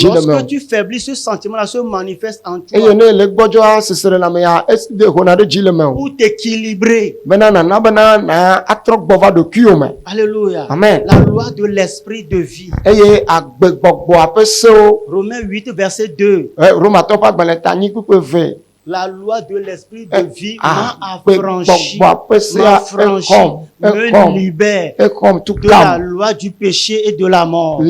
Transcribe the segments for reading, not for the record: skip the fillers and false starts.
Lorsque tu faiblis, ce sentiment-là se manifeste en toi pour t'équilibrer. Alléluia. Amen. La loi de l'esprit de vie. Romains 8, verset 2. La loi de l'esprit de vie m'a affranchi, me libère de la loi du péché et de la mort.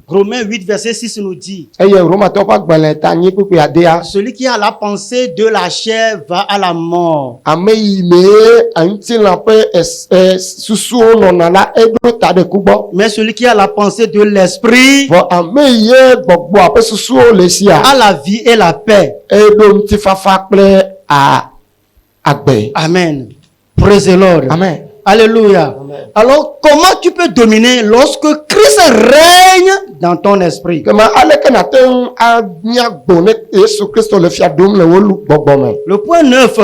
Romains 8, verset 6 nous dit, celui qui a la pensée de la chair va à la mort. Mais celui qui a la pensée de l'esprit a la vie et la paix. Amen. Praise the Lord. Amen. Alléluia. Amen. Alors, comment tu peux dominer lorsque Christ règne dans ton esprit? Le point 9,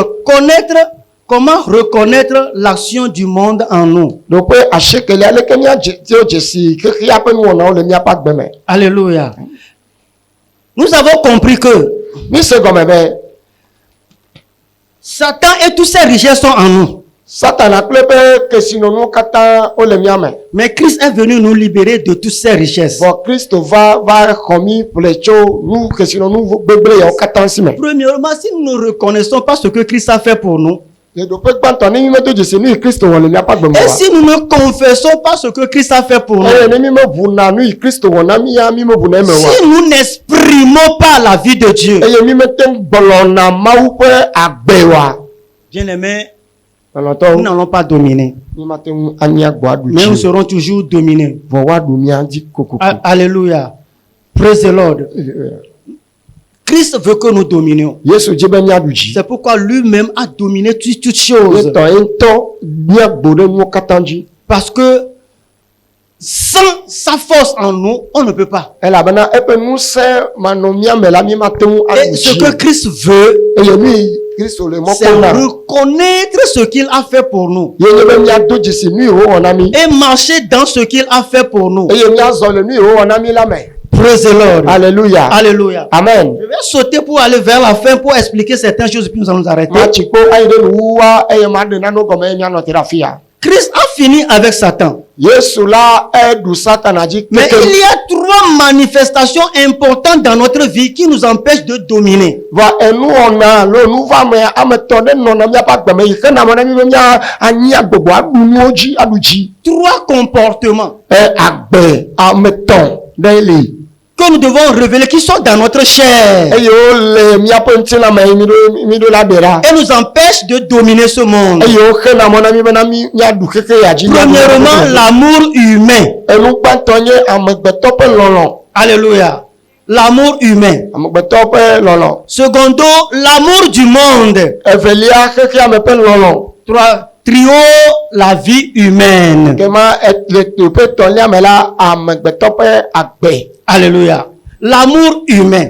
comment reconnaître l'action du monde en nous. Alléluia. Nous avons compris que Satan et toutes ses richesses sont en nous. Mais Christ est venu nous libérer de toutes ces richesses. Premièrement, si nous ne reconnaissons pas ce que Christ a fait pour nous, et si nous ne confessons pas ce que Christ a fait pour nous, si nous n'exprimons pas la vie de Dieu, bien aimé, nous n'allons pas dominer, mais nous serons toujours dominés. Alléluia. Praise the Lord. Christ veut que nous dominions. C'est pourquoi lui-même a dominé toutes choses. Parce que sans sa force en nous, on ne peut pas. Et ce que Christ veut, c'est reconnaître ce qu'il a fait pour nous et marcher dans ce qu'il a fait pour nous. Praise the Lord. Alléluia. Alléluia. Amen. Je vais sauter pour aller vers la fin pour expliquer certaines choses puis nous allons nous arrêter. Christ a fini avec Satan. Mais il y a trois manifestations importantes dans notre vie qui nous empêchent de dominer. Trois comportements que nous devons révéler, qui sont dans notre chair et nous empêchent de dominer ce monde. Premièrement, l'amour humain. Alléluia. L'amour humain. Secondo, l'amour du monde. Trois. Trio, la vie humaine. Alléluia. L'amour humain.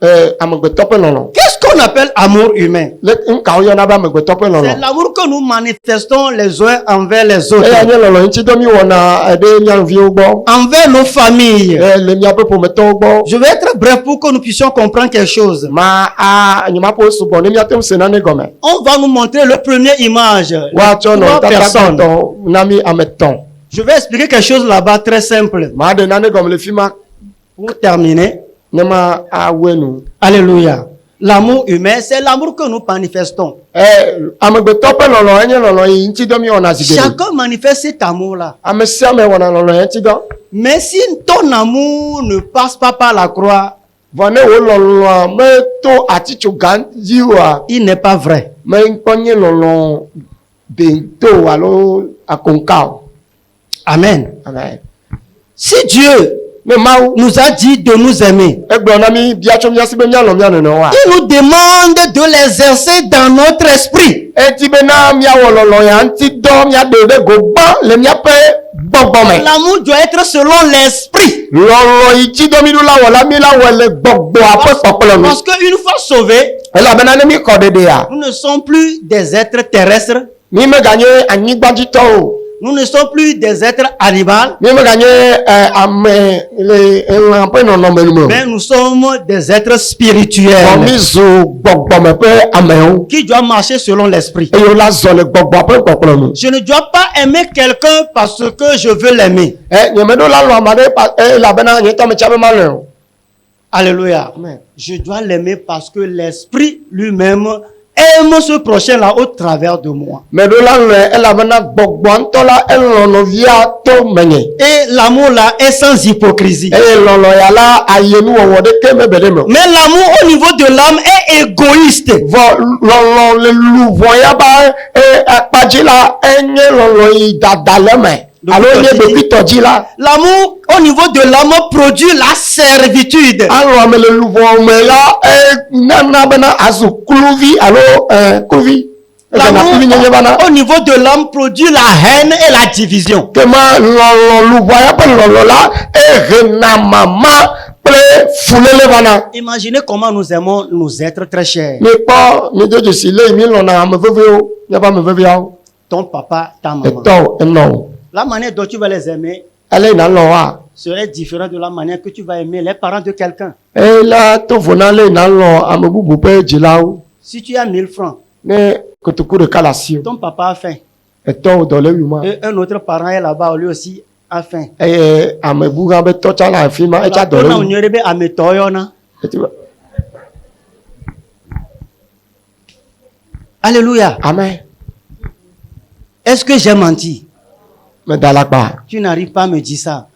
Qu'est-ce qu'on appelle amour humain? C'est l'amour que nous manifestons les uns envers les autres. Envers nos familles. Je vais être bref pour que nous puissions comprendre quelque chose. On va nous montrer la première image. Trois personnes. Je vais expliquer quelque chose là-bas très simple. Pour terminer. Alléluia. L'amour humain, c'est l'amour que nous manifestons. Chacun manifeste cet amour-là. Mais si ton amour ne passe pas par la croix, il n'est pas vrai. Amen. Amen. Si Dieu nous a dit de nous aimer, il nous demande de l'exercer dans notre esprit. L'amour doit être selon l'esprit. Parce qu'une fois sauvés, nous ne sommes plus des êtres terrestres, Nous ne sommes plus des êtres animaux. Mais nous sommes des êtres spirituels qui doivent marcher selon l'esprit. Je ne dois pas aimer quelqu'un parce que je veux l'aimer. Alléluia. Je dois l'aimer parce que l'esprit lui-même aime ce prochain-là au travers de moi. Et l'amour-là est sans hypocrisie. Mais l'amour au niveau de l'âme est égoïste. L'amour au niveau de l'âme produit la servitude. L'amour au niveau de l'âme produit la haine et la division. Imaginez comment nous aimons nos êtres très chers. Ton papa, ta maman. La manière dont tu vas les aimer serait différente de la manière que tu vas aimer les parents de quelqu'un. Si tu as 1000 francs, ton papa a faim. Et un autre parent est là-bas, lui aussi a faim. Alléluia. Amen. Est-ce que j'ai menti? Tu n'arrives pas à me dire ça.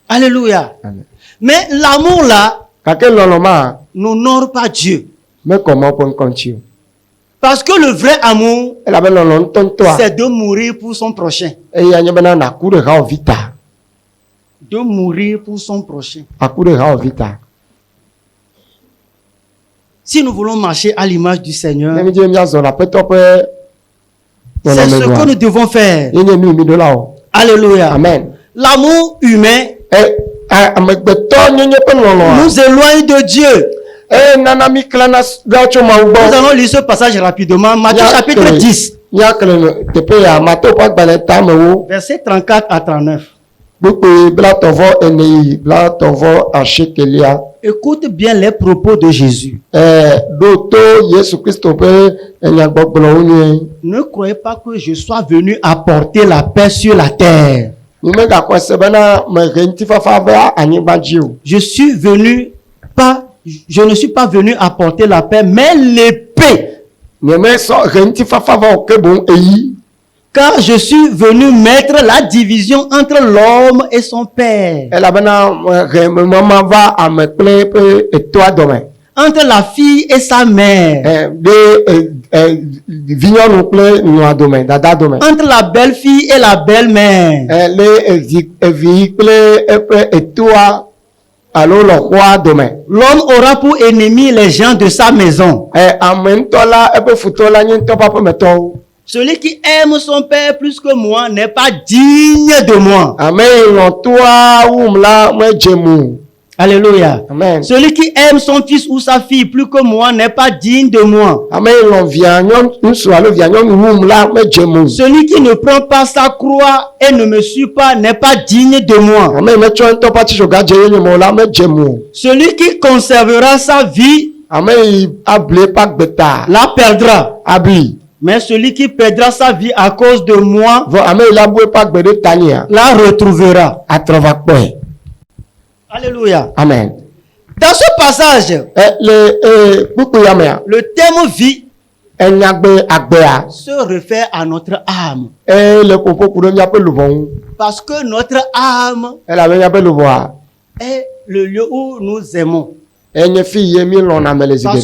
Alléluia. Amen. Mais l'amour là n'honore pas Dieu. Mais comment on continue? Parce que le vrai amour, c'est de mourir pour son prochain. De mourir pour son prochain. Si nous voulons marcher à l'image du Seigneur, c'est ce que nous devons faire. Alléluia. Amen. L'amour humain nous éloigne de Dieu. Nous allons lire ce passage rapidement. Matthieu chapitre 10. Versets 34 à 39. Écoute bien les propos de Jésus. Ne croyez pas que je sois venu apporter la paix sur la terre. Je ne suis pas venu apporter la paix, mais l'épée. Car je suis venu mettre la division entre l'homme et son père. Entre la fille et sa mère. Entre la belle-fille et la belle-mère. L'homme aura pour ennemi les gens de sa maison. Celui qui aime son père plus que moi n'est pas digne de moi. Alléluia. Amen. Celui qui aime son fils ou sa fille plus que moi n'est pas digne de moi. Celui qui ne prend pas sa croix et ne me suit pas n'est pas digne de moi. Celui qui conservera sa vie la perdra. Mais celui qui perdra sa vie à cause de moi la retrouvera. Alléluia. Amen. Dans ce passage, le terme vie se réfère à notre âme. Parce que notre âme est le lieu où nous aimons. Parce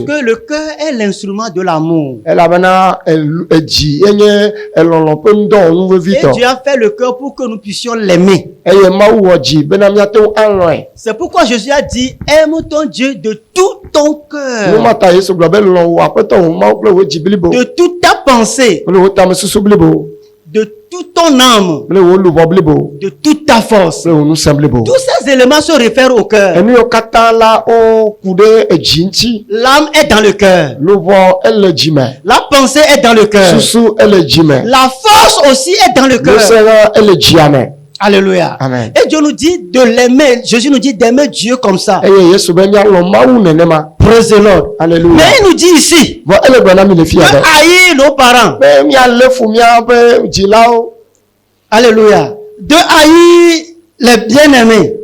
que le cœur est l'instrument de l'amour. Et Dieu a fait le cœur pour que nous puissions l'aimer. C'est pourquoi Jésus a dit, aime ton Dieu de tout ton cœur, de toute ta pensée, de toute ton âme, de toute ta force. Tous ces éléments se réfèrent au cœur. L'âme est dans le cœur. La pensée est dans le cœur. La force aussi est dans le cœur. Alléluia. Amen. Et Dieu nous dit de l'aimer. Jésus nous dit d'aimer Dieu comme ça. Praise the Lord. Alléluia. Mais il nous dit ici de haïr nos parents. Alléluia. De haïr les bien-aimés.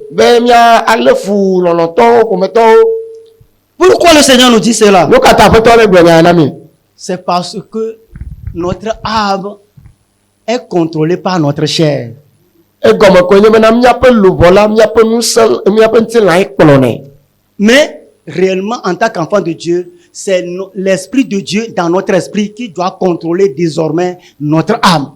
Pourquoi le Seigneur nous dit cela? C'est parce que notre âme est contrôlée par notre chair. Mais réellement, en tant qu'enfant de Dieu, c'est l'Esprit de Dieu dans notre esprit qui doit contrôler désormais notre âme.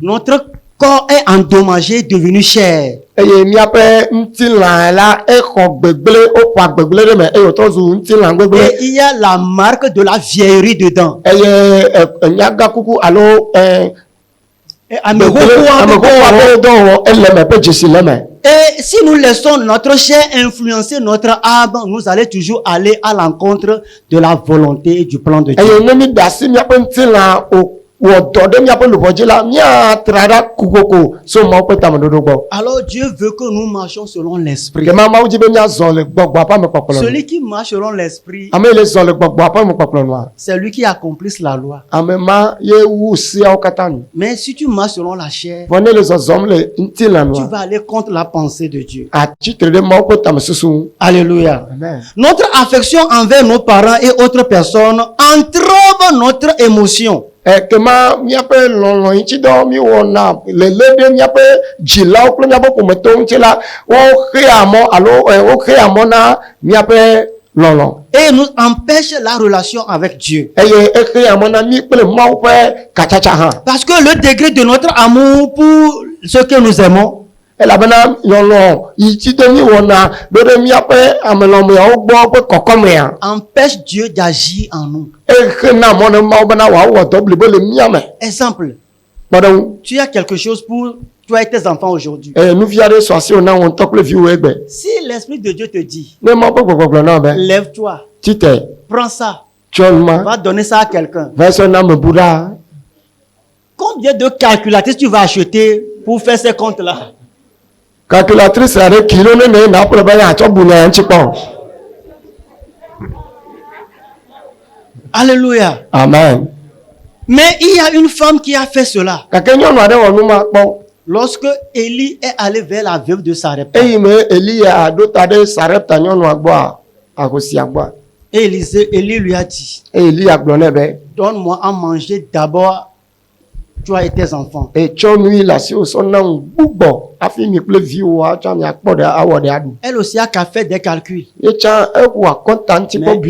Notre corps est endommagé, devenu chair. Et il y a la marque de la vieillerie dedans. Et si nous laissons notre chair influencer notre âme, nous allons toujours aller à l'encontre de la volonté et du plan de Dieu. Alors Dieu veut que nous marchions selon l'esprit. Celui qui marche selon l'esprit, c'est lui qui accomplisse la loi. Mais si tu marches selon la chair, tu vas aller contre la pensée de Dieu. Alléluia. Amen. Notre affection envers nos parents et autres personnes entrave notre émotion. Et nous empêche la relation avec Dieu. Parce que le degré de notre amour pour ceux que nous aimons empêche Dieu d'agir en nous. Exemple, tu as quelque chose pour toi et tes enfants aujourd'hui. Si l'Esprit de Dieu te dit, lève-toi, prends ça, va donner ça à quelqu'un. Combien de calculatrices tu vas acheter pour faire ces comptes-là? Calculatrice avec kilo n'a pas Alléluia. Amen. Mais il y a une femme qui a fait cela. Lorsque Élie est allé vers la veuve de Sarepta. Et Élie lui a dit, donne-moi à manger d'abord toi et tes enfants. Elle aussi a fait des calculs. Mais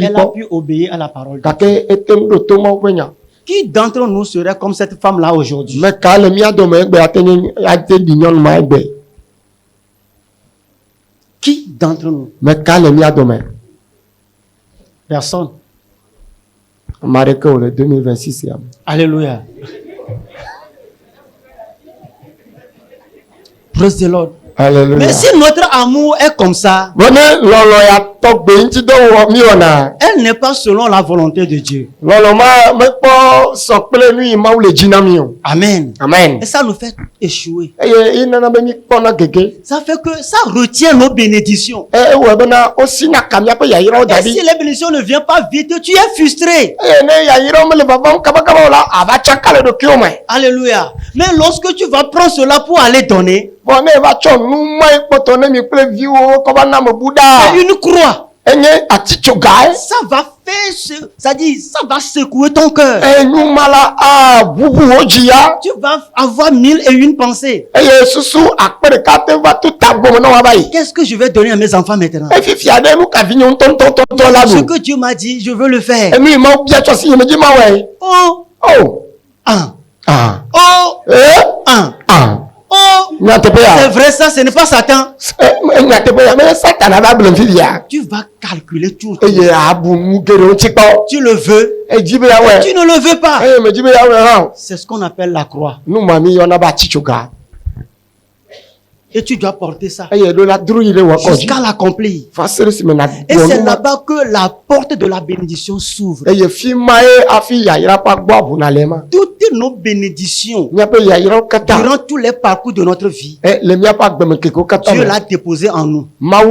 elle a pu obéir à la parole de Dieu. Qui d'entre nous serait comme cette femme-là aujourd'hui? Qui d'entre nous? Personne. Alléluia. Praise the Lord. Alléluia. Mais si notre amour est comme ça, elle n'est pas selon la volonté de Dieu. Amen. Amen. Et ça nous fait échouer. Ça fait que ça retient nos bénédictions. Et si les bénédictions ne viennent pas vite, tu es frustré. Alléluia. Mais lorsque tu vas prendre cela pour aller donner, c'est une croix. Ça va faire, ça va secouer ton cœur. Tu vas avoir 1001 pensées. Qu'est-ce que je vais donner à mes enfants maintenant? Ce que Dieu m'a dit, je veux le faire. Oh, oh, oh, oh, C'est vrai ça, ce n'est pas Satan. Tu vas calculer tout. Tu le veux. Tu ne le veux pas. C'est ce qu'on appelle la croix. Et tu dois porter ça jusqu'à l'accomplir. Et c'est là-bas que la porte de la bénédiction s'ouvre. Toutes nos bénédictions durant tous les parcours de notre vie, Dieu l'a déposé en nous. Ça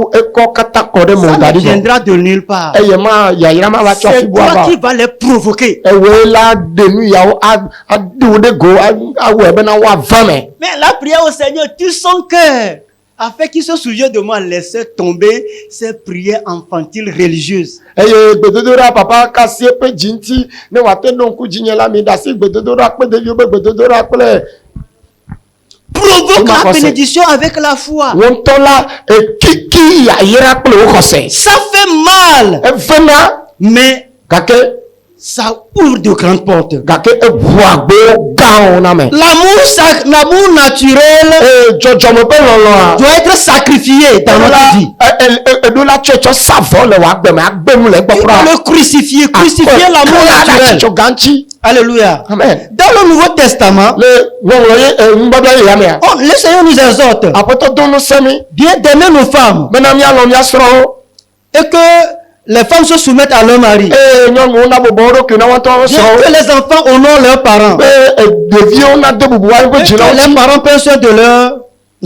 ne viendra de nulle part. C'est toi qui vas les provoquer. Mais la prière au Seigneur, tu sens que, afin qu'il se souvienne de moi, laissez tomber ces prières infantiles religieuses. Provoque la bénédiction avec la foi. Ça fait mal. Mais ça ouvre de grandes portes. L'amour naturel doit être sacrifié dans notre vie. Tu dois le crucifier l'amour naturel. Alléluia. Amen. Dans le Nouveau Testament, le Seigneur nous exhorte bien d'aimer nos femmes et que les femmes se soumettent à leur mari. Bien que les enfants honorent leurs parents. Et que les parents prennent soin de leurs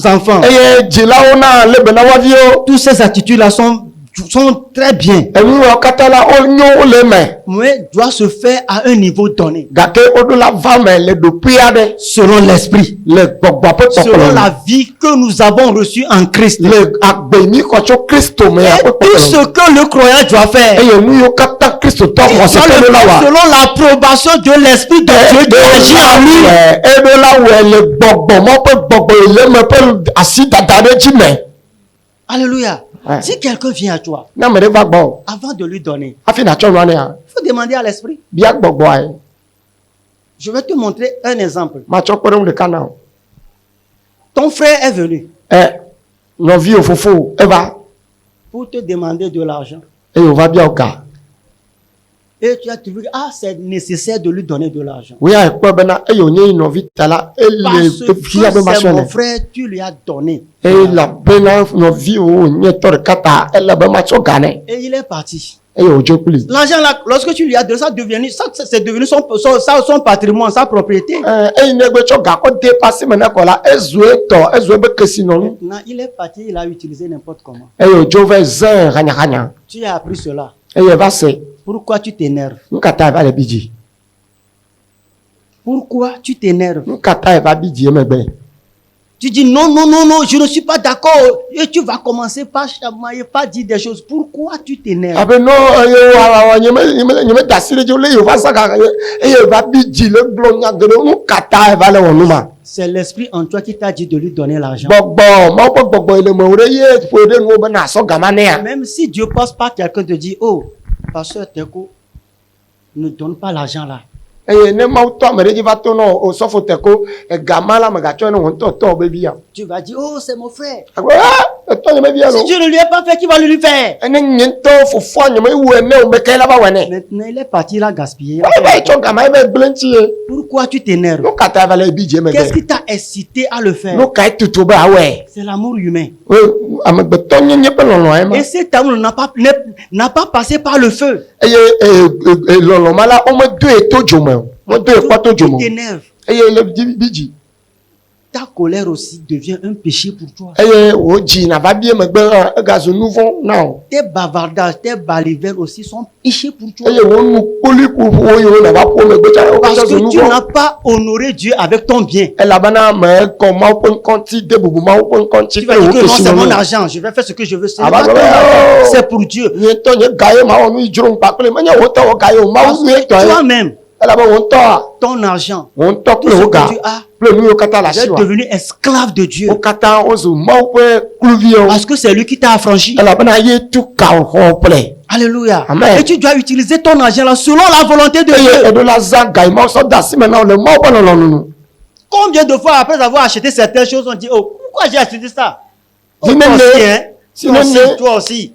enfants. Toutes ces attitudes-là sont très bien. Mais doit se faire à un niveau donné. Selon l'esprit. Selon la vie que nous avons reçue en Christ. Et tout ce que le croyant doit faire. Selon l'approbation de l'esprit de Dieu qui agit en lui. Alléluia. Ouais. Si quelqu'un vient à toi, avant de lui donner, il faut demander à l'esprit. Je vais te montrer un exemple. Ton frère est venu pour te demander de l'argent. Et tu as trouvé, c'est nécessaire de lui donner de l'argent. Parce que c'est mon frère, tu lui as donné. Et il est parti. L'argent là, lorsque tu lui as donné, c'est devenu son patrimoine, sa propriété. Maintenant, il est parti, il a utilisé n'importe comment. Tu as appris cela. Pourquoi tu t'énerves? Pourquoi tu t'énerves? Tu dis non, je ne suis pas d'accord. Et tu vas commencer par chamailler, par dire des choses. Pourquoi tu t'énerves? C'est l'esprit en toi qui t'a dit de lui donner l'argent. Même si Dieu passe par quelqu'un te dit, oh, pasteur Teko, ne donne pas l'argent là. Tu vas dire, oh, c'est mon frère. Si Dieu ne lui a pas fait, qui va lui faire? Maintenant, il est parti, il a gaspillé. Pourquoi tu t'énerves? Qu'est-ce qui t'a incité à le faire? C'est l'amour humain. Et cet amour n'a pas passé par le feu. Tu t'énerves. Ta colère aussi devient un péché pour toi. Tes bavardages, tes balivernes aussi sont péchés pour toi. Parce que tu n'as pas honoré Dieu avec ton bien. Tu vas dire que non, c'est mon argent, je vais faire ce que je veux. C'est pour Dieu. Toi-même, ton argent, tout ce que tu as, tu es devenu esclave de Dieu. Parce que c'est lui qui t'a affranchi. Alléluia. Amen. Et tu dois utiliser ton argent là selon la volonté de Dieu. Combien de fois après avoir acheté certaines choses, on dit, oh, pourquoi j'ai acheté ça? Oh, toi aussi, hein? Toi aussi.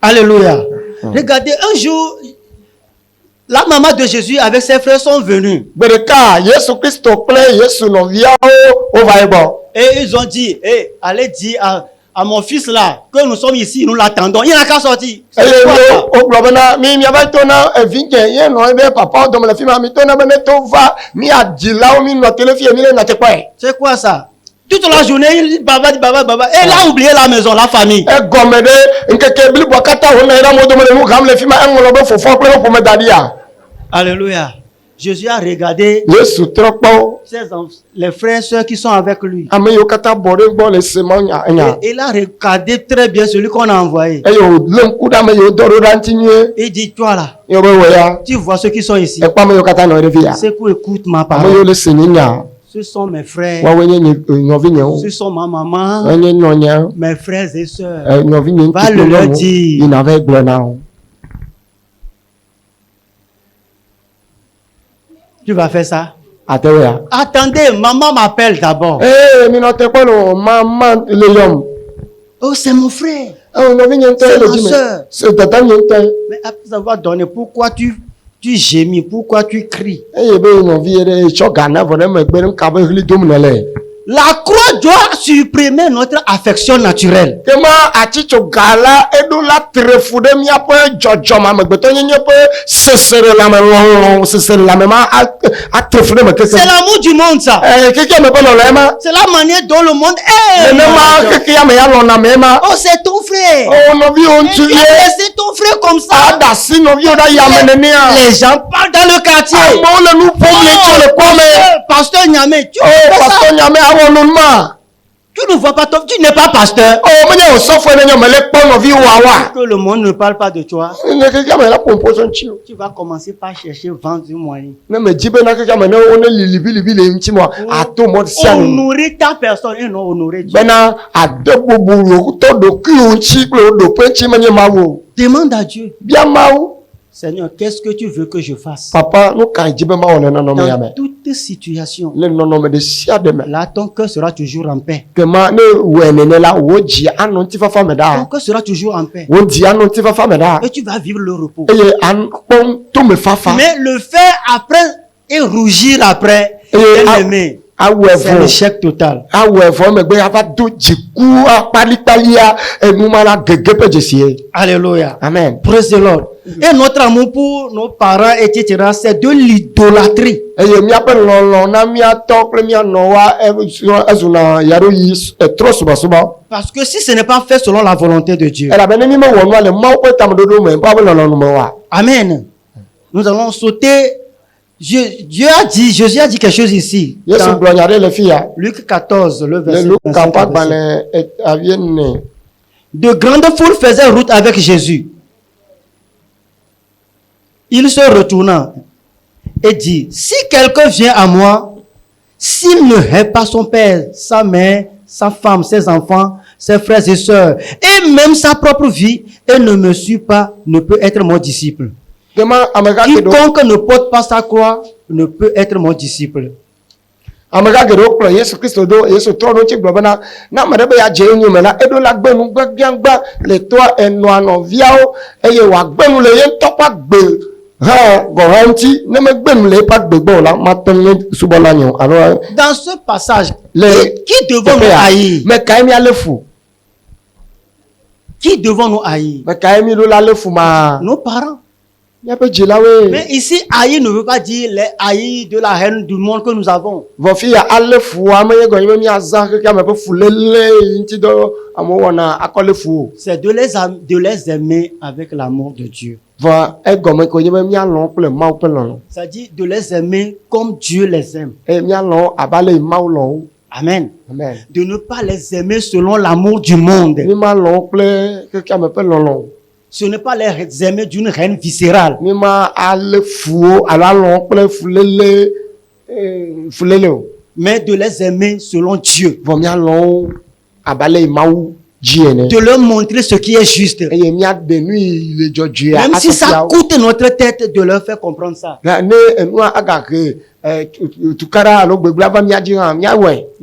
Alléluia. Regardez, un jour, la maman de Jésus avec ses frères sont venus. Et ils ont dit, hey, allez dire à mon fils là que nous sommes ici, nous l'attendons. Il n'a qu'à sortir. C'est quoi ça? Toute la journée, il baba. Et il a oublié la maison, la famille. Alléluia. Jésus a regardé les frères et sœurs qui sont avec lui. Et il a regardé très bien celui qu'on a envoyé. Il dit, toi là, tu vois ceux qui sont ici. C'est pour écouter ma parole. Ce sont mes frères. Ce sont ma maman. Mes frères et sœurs. Va le leur dire. Tu vas faire ça? Attendez, maman m'appelle d'abord. Oh, c'est mon frère. C'est ma soeur. Mais après avoir donné, pourquoi tu gémis? Pourquoi tu cries? La croix doit supprimer notre affection naturelle. C'est l'amour du monde, ça. C'est la manière dont le monde est. Oh, c'est ton frère. Tu as laissé ton frère comme ça. Les gens parlent dans le quartier. Pasteur Nyame, tu ne vois pas, tu n'es pas pasteur. Que le monde ne parle pas de toi. Tu vas commencer par chercher vendre du moyen. Honorer ta personne et non honorer Dieu. Demande à Dieu. Seigneur, qu'est-ce que tu veux que je fasse? Dans toute situation, là, ton cœur sera toujours en paix. Ton cœur sera toujours en paix. Et tu vas vivre le repos. Mais le faire après et rougir après, aimer, c'est l'échec total. Alléluia. Amen. Praise the Lord. Et notre amour pour nos parents, etc., c'est de l'idolâtrie. Parce que si ce n'est pas fait selon la volonté de Dieu. Amen. Nous allons sauter. Dieu a dit, Jésus a dit quelque chose ici. Dans Luc 14, le verset 25. De grandes foules faisaient route avec Jésus. Il se retourna et dit, si quelqu'un vient à moi, s'il ne hait pas son père, sa mère, sa femme, ses enfants, ses frères et sœurs, et même sa propre vie, et ne me suit pas, ne peut être mon disciple. Quiconque ne porte pas sa croix ne peut être mon disciple. Dans ce passage, qui devons nous haïr? Qui devons nous haïr? Nos parents. Mais ici, haïr ne veut pas dire les haïr de la haine du monde que nous avons. C'est de les aimer avec l'amour de Dieu. C'est-à-dire de les aimer comme Dieu les aime. Amen. Amen. De ne pas les aimer selon l'amour du monde. Ce n'est pas les aimer d'une haine viscérale. Mais de les aimer selon Dieu. de leur montrer ce qui est juste. Même si ça coûte notre tête de leur faire comprendre ça.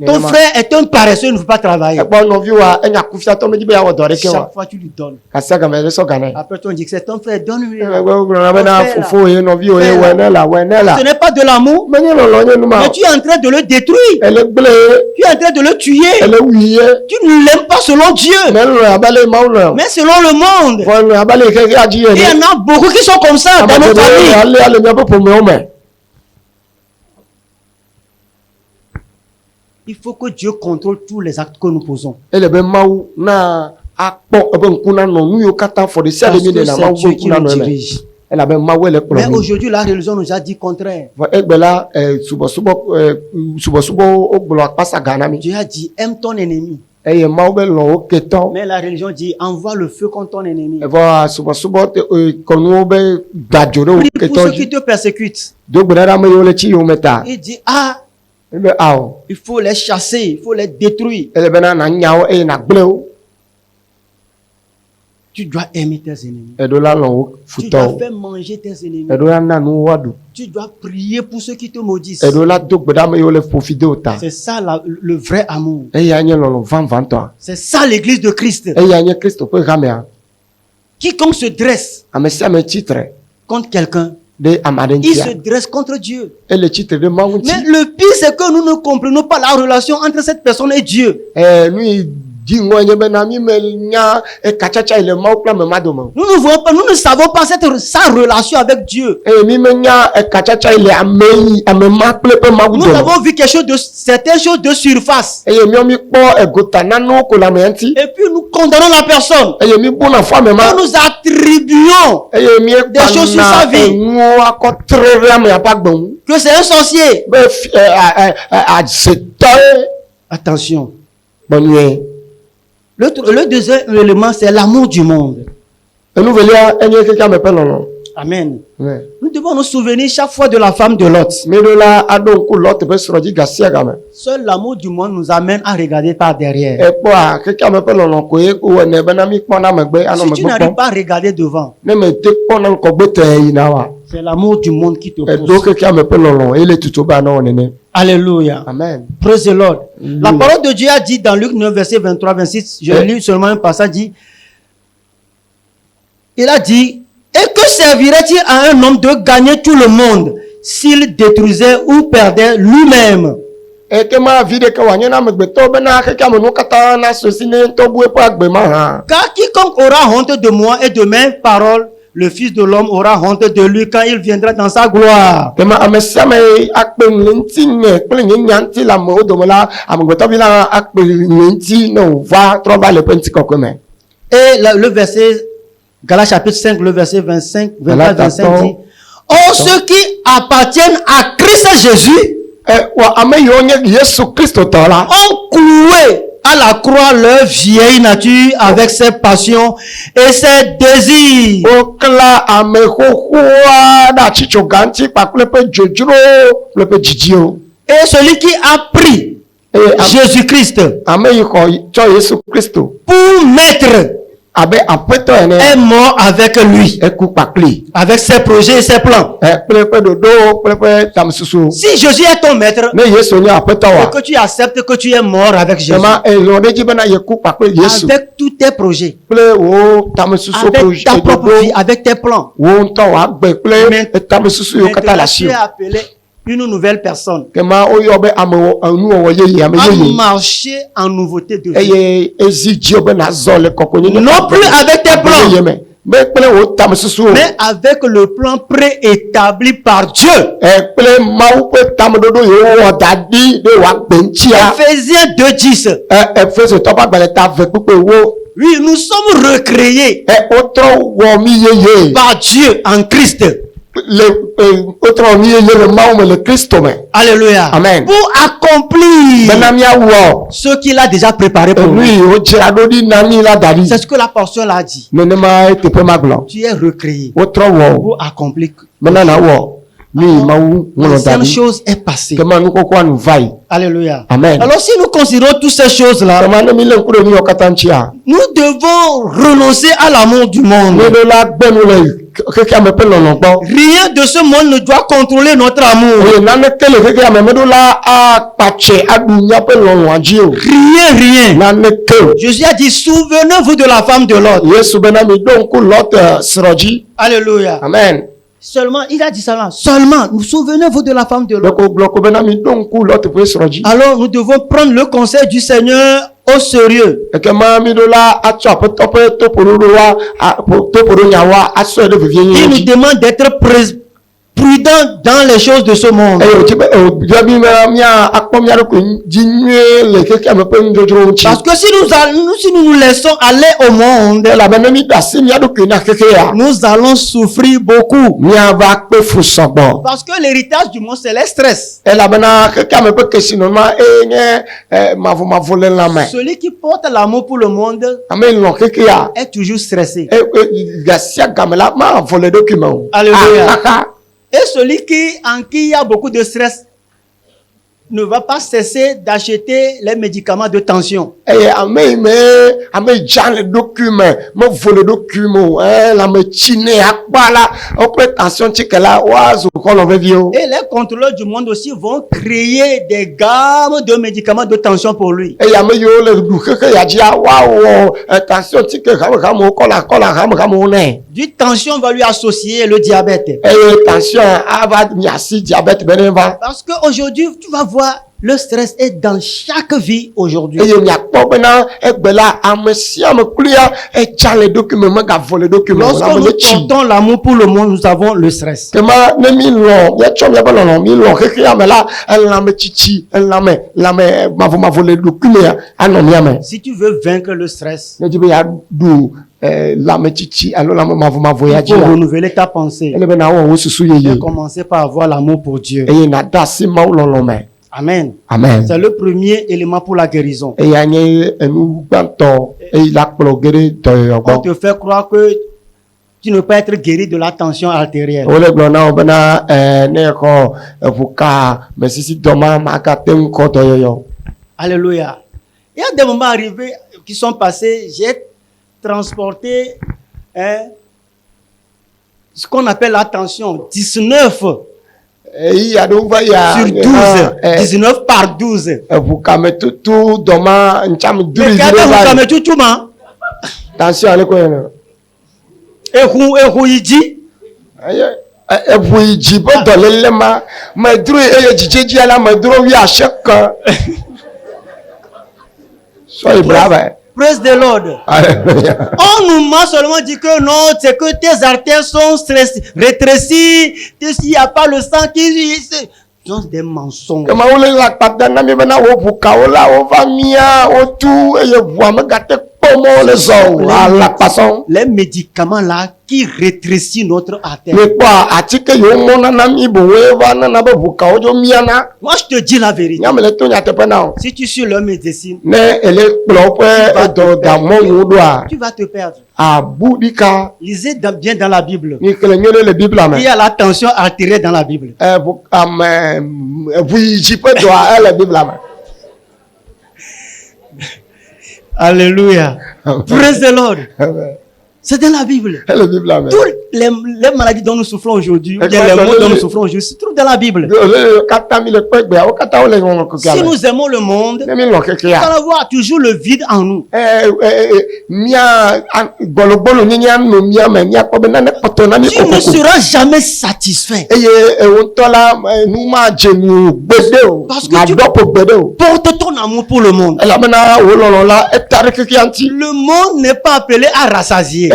Ton frère est un paresseux, il ne veut pas travailler. Chaque fois tu lui donnes. Après tu dis que c'est ton frère, donne-lui. Ce n'est pas de l'amour, mais tu es en train de le détruire. Tu es en train de le tuer. Tu ne l'aimes pas selon Dieu, mais selon le monde. Il y en a beaucoup qui sont comme ça dans nos familles. Il faut que Dieu contrôle tous les actes que nous posons. Parce que c'est Dieu qui nous dirige. Mais aujourd'hui, la religion nous a dit le contraire. Dieu a dit, aime ton ennemi. Mais la religion dit, envoie le feu contre ton ennemi. Prie pour ceux qui te persécutent. Il dit, il faut les chasser, il faut les détruire. Tu dois aimer tes ennemis. Tu dois faire manger tes ennemis. Tu dois prier pour ceux qui te maudissent. C'est ça le vrai amour. C'est ça l'église de Christ. Quiconque se dresse contre quelqu'un, il se dresse contre Dieu. Mais le pire, c'est que nous ne comprenons pas la relation entre cette personne et Dieu. Nous ne voyons pas, nous ne savons pas sa relation avec Dieu. Nous avons vu certaines choses de surface. Et puis nous condamnons la personne. Nous attribuons des choses sur sa vie. Que c'est un sorcier. Attention. Le deuxième élément, c'est l'amour du monde. Amen. Nous devons nous souvenir chaque fois de la femme de Lot. Seul l'amour du monde nous amène à regarder par derrière. Si tu n'arrives pas à regarder devant, c'est l'amour du monde qui te pousse. Alléluia. Amen. Praise the Lord. La parole de Dieu a dit dans Luc 9, verset 23-26, je lis seulement un passage, il a dit, et que servirait-il à un homme de gagner tout le monde s'il détruisait ou perdait lui-même? Car quiconque aura honte de moi et de mes paroles, le Fils de l'homme aura honte de lui quand il viendra dans sa gloire. Et le verset, Galates chapitre 5, le verset 25, 24-25 dit, oh, ceux qui appartiennent à Christ Jésus ont cloué à la croix leur vieille nature avec ses passions et ses désirs. Et celui qui a pris Jésus-Christ pour maître est mort avec lui, avec ses projets et ses plans. Si Jésus est ton maître, et que tu acceptes que tu es mort avec Jésus, avec tous tes projets, avec ta propre vie, avec tes plans, maintenant tu es appelé une nouvelle personne à marcher en nouveauté de vie. Non plus avec tes plans, mais avec le plan préétabli par Dieu. Ephésiens 2:10. Oui, nous sommes recréés par Dieu en Christ. Alléluia. Amen. Pour accomplir ce qu'il a déjà préparé pour nous. C'est ce que la portion a dit. Tu es recréé pour accomplir. L'ancienne chose est passée. Alléluia. Amen. Alors si nous considérons toutes ces choses-là, nous devons renoncer à l'amour du monde. Rien de ce monde ne doit contrôler notre amour. Rien. Jésus a dit, souvenez-vous de la femme de Lot. Alléluia. Amen. Seulement, il a dit seulement, souvenez-vous de la femme de Lot. Alors, nous devons prendre le conseil du Seigneur au sérieux. Il nous demande d'être prudent dans les choses de ce monde. Parce que si nous nous laissons aller au monde, nous allons souffrir beaucoup. Parce que l'héritage du monde, c'est le stress. Celui qui porte l'amour pour le monde est toujours stressé. Alléluia. Et celui en qui il y a beaucoup de stress ne va pas cesser d'acheter les médicaments de tension. Et les contrôleurs du monde aussi vont créer des gammes de médicaments de tension pour lui. Du tension, on va lui associer le diabète. Parce qu'aujourd'hui, tu vas voir, le stress est dans chaque vie aujourd'hui. Lorsque nous portons l'amour pour le monde, nous avons le stress. Si tu veux vaincre le stress, il faut renouveler ta pensée et commencer par avoir l'amour pour Dieu. Amen. Amen. C'est le premier élément pour la guérison. On te fait croire que tu ne peux être guéri de la tension artérielle. Alléluia. Il y a des moments arrivés qui sont passés, j'ai transporté ce qu'on appelle la tension, 19 sur 12, 19 par 12. Attention, soyez brave. Praise the Lord. On nous m'a seulement dit que non, c'est que tes artères sont rétrécies, s'il n'y a pas le sang qui... Ce sont des mensonges. Les médicaments là qui rétrécissent notre artère. Moi je te dis la vérité. Si tu suis leur médecine, tu vas te perdre. Lisez bien dans la Bible. Il y a la tension artérielle dans la Bible. Alléluia. Praise the Lord. C'est dans la Bible. Toutes les maladies dont nous souffrons aujourd'hui, les maux dont nous souffrons aujourd'hui, se trouvent dans la Bible. Si nous aimons le monde, nous allons avoir toujours le vide en nous. Tu ne seras jamais satisfait. Parce que tu portes ton amour pour le monde. Le monde n'est pas appelé à rassasier.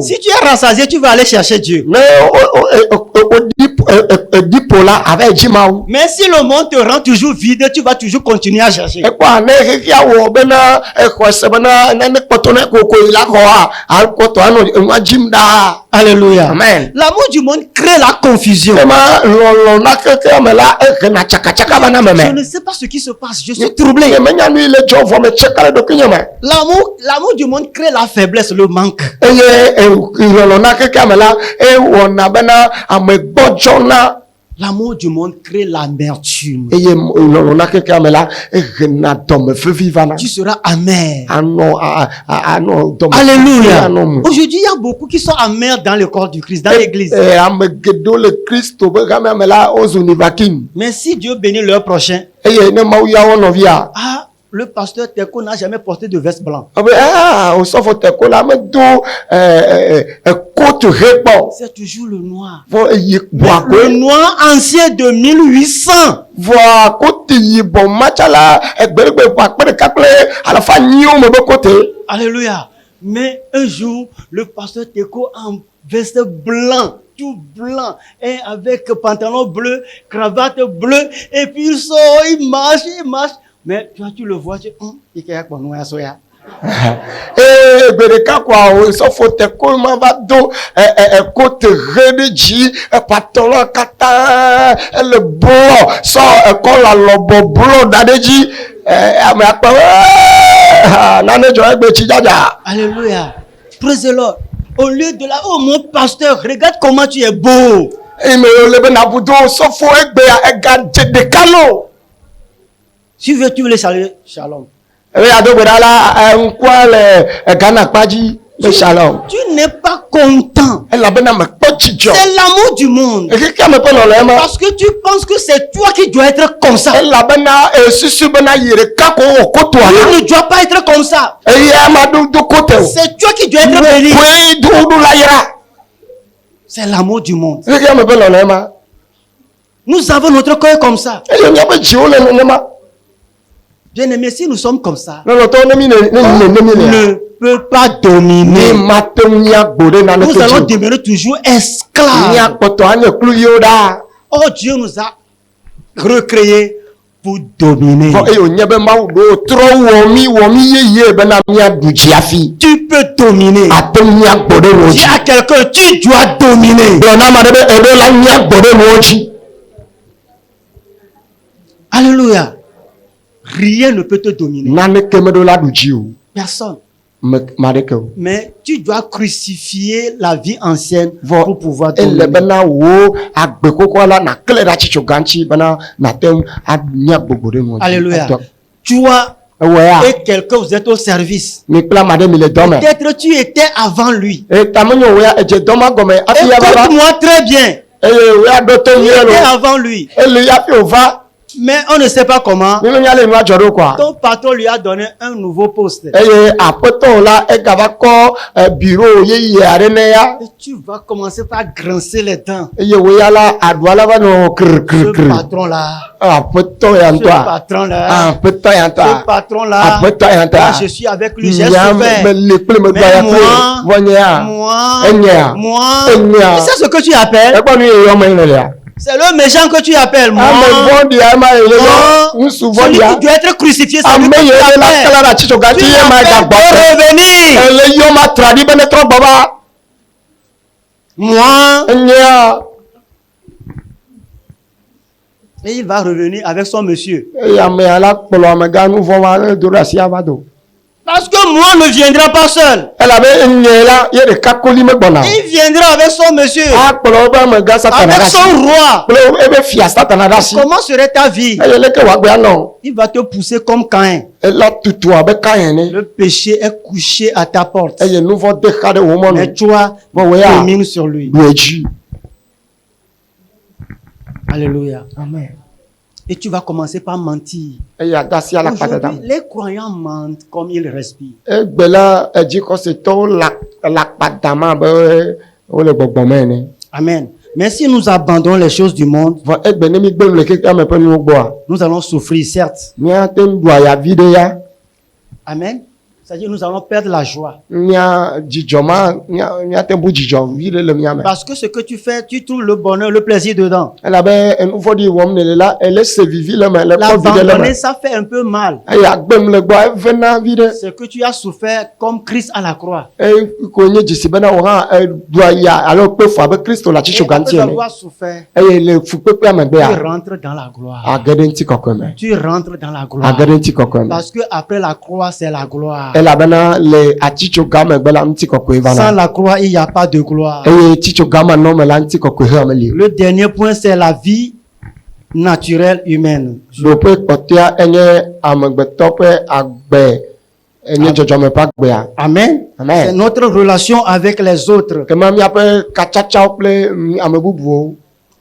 Si tu es rassasié, tu vas aller chercher Dieu. Mais si le monde te rend toujours vide, tu vas toujours continuer à chercher. Alléluia. Amen. L'amour du monde crée la confusion. Je ne sais pas ce qui se passe. Je suis troublé. L'amour du monde crée la faiblesse, le manque. L'amour du monde crée l'amertume. Tu seras amer. Alléluia. Aujourd'hui, il y a beaucoup qui sont amers dans le corps du Christ, dans l'église. Mais si Dieu bénit leur prochain, le pasteur Teko n'a jamais porté de veste blanche. C'est toujours le noir. Le noir ancien de 1800. Alléluia. Mais un jour, le pasteur Teko en veste blanc, tout blanc, et avec pantalon bleu, cravate bleue, et puis il sort, il marche. Mais toi, tu le vois, tu dis, il y a quoi, nous, soya. Alléluia. Praise the Lord. Au lieu de là, oh mon pasteur, regarde comment tu es beau. Si tu veux les saluer, shalom. Tu n'es pas content. C'est l'amour du monde. Parce que tu penses que c'est toi qui dois être comme ça. Tu ne dois pas être comme ça. C'est toi qui dois être béni. C'est l'amour du monde. Nous avons notre cœur comme ça. Bien aimé, si nous sommes comme ça, on ne peut pas dominer. Nous allons demeurer toujours esclaves. Oh, Dieu nous a recréés pour dominer. Tu peux dominer. Dis à quelqu'un, tu dois dominer. Alléluia. Rien ne peut te dominer. Personne. Mais tu dois crucifier la vie ancienne pour pouvoir dominer. Alléluia. Toi et quelqu'un, vous êtes au service. Peut-être tu étais avant lui. Écoute-moi très bien. Tu étais avant lui. Mais on ne sait pas comment. Ton patron lui a donné un nouveau poste. Et tu vas commencer par grincer les dents. Ce patron-là, quand je suis avec lui, j'ai souffert. Mais moi, c'est ce que tu appelles? C'est le méchant que tu appelles, moi. Celui qui doit être crucifié, c'est lui que tu appelles. Tu m'appelles pour revenir. Moi. Et il va revenir avec son monsieur. Parce que moi ne viendra pas seul. Il viendra avec son monsieur. Avec son roi. Comment serait ta vie? Il va te pousser comme Caïn. Le péché est couché à ta porte. Mais toi, domine sur lui. Alléluia. Amen. Et tu vas commencer par mentir. Aujourd'hui, les croyants mentent comme ils respirent. Amen. Mais si nous abandonnons les choses du monde, nous allons souffrir, certes. Amen. C'est-à-dire nous allons perdre la joie. Parce que ce que tu fais, tu trouves le bonheur, le plaisir dedans. L'abandonner, ça fait un peu mal. C'est que tu as souffert comme Christ à la croix. Et après avoir souffert, tu rentres dans la gloire. Tu rentres dans la gloire. Parce que après la croix, c'est la gloire. Sans la croix, il n'y a pas de gloire. Le dernier point, c'est la vie naturelle humaine. Amen. C'est notre relation avec les autres.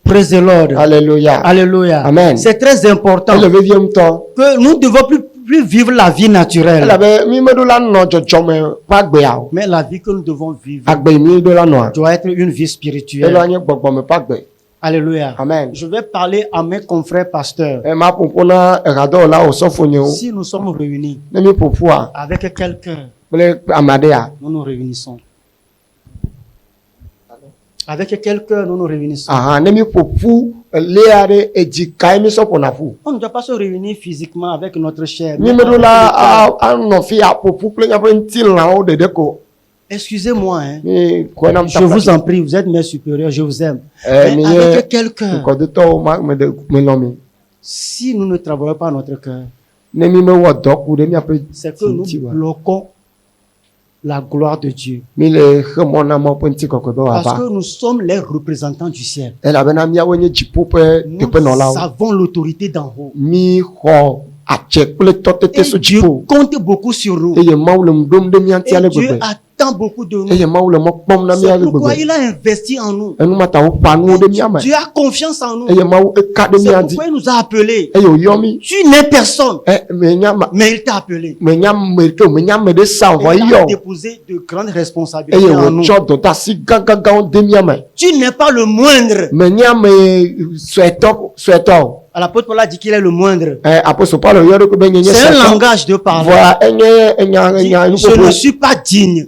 Praise the Lord. Alléluia. Alléluia. Amen. C'est très important que nous ne devons plus vivre la vie naturelle. Mais la vie que nous devons vivre doit être une vie spirituelle. Alléluia. Amen. Je vais parler à mes confrères pasteurs. Si nous sommes réunis avec quelqu'un, nous nous réunissons. Avec quelqu'un, nous nous réunissons. On ne doit pas se réunir physiquement avec notre chair. Excusez-moi, hein. Je vous en prie, vous êtes mes supérieurs, je vous aime. Mais avec quelqu'un, si nous ne travaillons pas notre cœur, c'est que nous bloquons la gloire de Dieu. Parce que nous sommes les représentants du ciel. Nous avons l'autorité d'en haut. Et Dieu compte beaucoup sur nous. Et Dieu attend beaucoup de nous. C'est pourquoi il a investi en nous. Dieu a confiance en nous. C'est pourquoi il nous a appelés. Tu n'es personne, mais il t'a appelé. Et il a déposé de grandes responsabilités en nous. Tu n'es pas le moindre. L'apôtre Paul a dit qu'il est le moindre. C'est un langage de parler. Je ne suis pas digne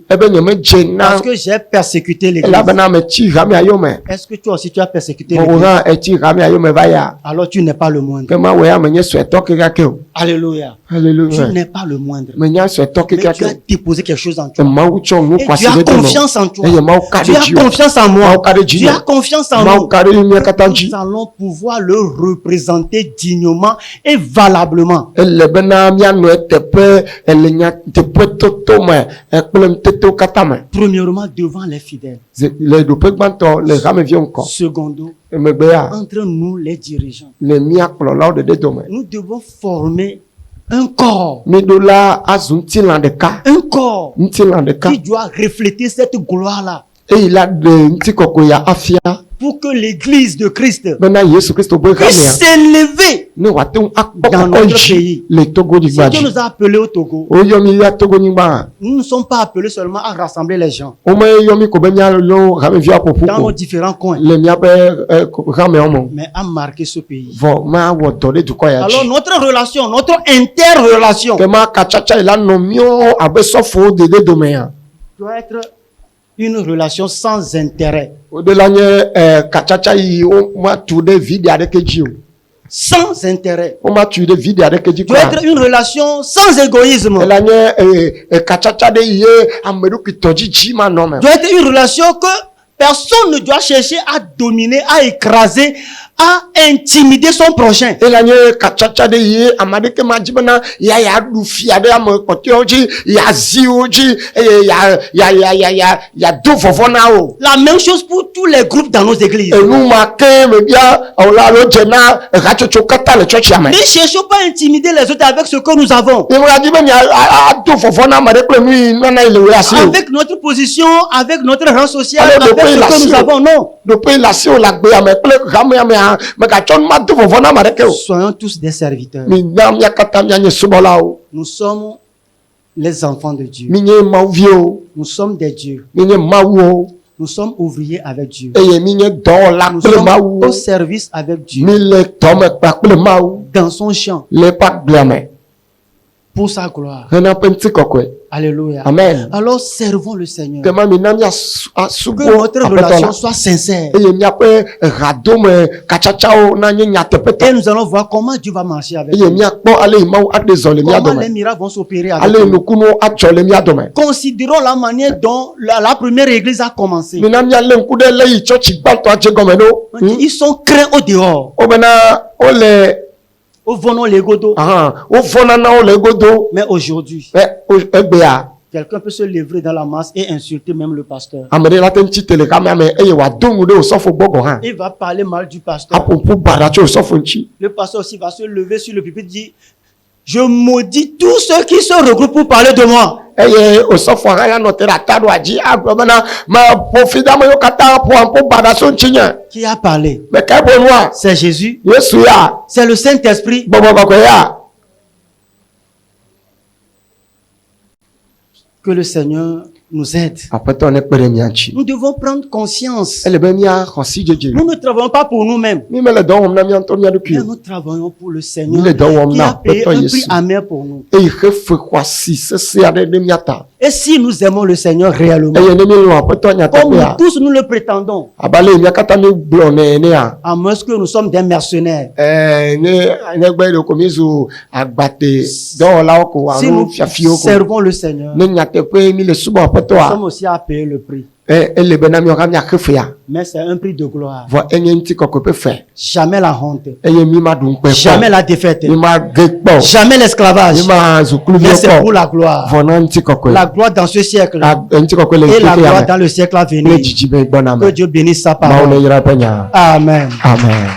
parce que j'ai persécuté l'église. Est-ce que toi aussi tu as persécuté l'église? Alors tu n'es pas le moindre. Alléluia. Tu n'es pas le moindre. Mais tu as déposé quelque chose en toi. Et tu as confiance en toi. Tu as confiance en moi. Tu as confiance en nous. Nous allons pouvoir le représenter dignement et valablement. Premièrement, devant les fidèles. Secondo, entre nous les dirigeants. Nous devons former un corps. Un corps qui doit refléter cette gloire-là. Pour que l'église de Christ puisse s'élever dans notre pays. Si Dieu nous a appelés au Togo, nous ne sommes pas appelés seulement à rassembler les gens dans nos différents coins, mais à marquer ce pays. Alors notre relation, notre interrelation doit être une relation sans intérêt. Sans intérêt. Doit être une relation sans égoïsme. Doit être une relation que personne ne doit chercher à dominer, à écraser, à intimider son prochain. La même chose pour tous les groupes dans nos églises. Ne cherchons pas à intimider les autres avec ce que nous avons. Avec notre position, avec notre rang social, avec ce que nous avons, non. Soyons tous des serviteurs. Nous sommes les enfants de Dieu. Nous sommes des dieux. Nous sommes ouvriers avec Dieu. Nous sommes au service avec Dieu. Dans son champ. Pour sa gloire. Alléluia. Amen. Alors servons le Seigneur. Que Que notre relation soit sincère. Et nous allons voir comment Dieu va marcher avec nous. Comment les miracles vont s'opérer avec nous. Considérons la manière dont la première église a commencé. Ils sont craints au dehors. Au volant les godos. Mais aujourd'hui, quelqu'un peut se lever dans la masse et insulter même le pasteur. Il va parler mal du pasteur. Le pasteur aussi va se lever sur le pupitre et dire: je maudis tous ceux qui se regroupent pour parler de moi. Qui a parlé? C'est Jésus. C'est le Saint-Esprit. Que le Seigneur nous aide. Nous devons prendre conscience. Nous ne travaillons pas pour nous-mêmes. Mais nous travaillons pour le Seigneur qui a payé un prix amer pour nous. Et si nous aimons le Seigneur réellement, comme nous tous nous le prétendons, à moins que nous sommes des mercenaires, si nous servons le Seigneur, nous sommes aussi à payer le prix. Mais c'est un prix de gloire. Jamais la honte. Jamais la défaite. Jamais l'esclavage. Mais c'est pour la gloire. La gloire dans ce siècle. Et la gloire dans le siècle à venir. Que Dieu bénisse sa parole. Amen. Amen.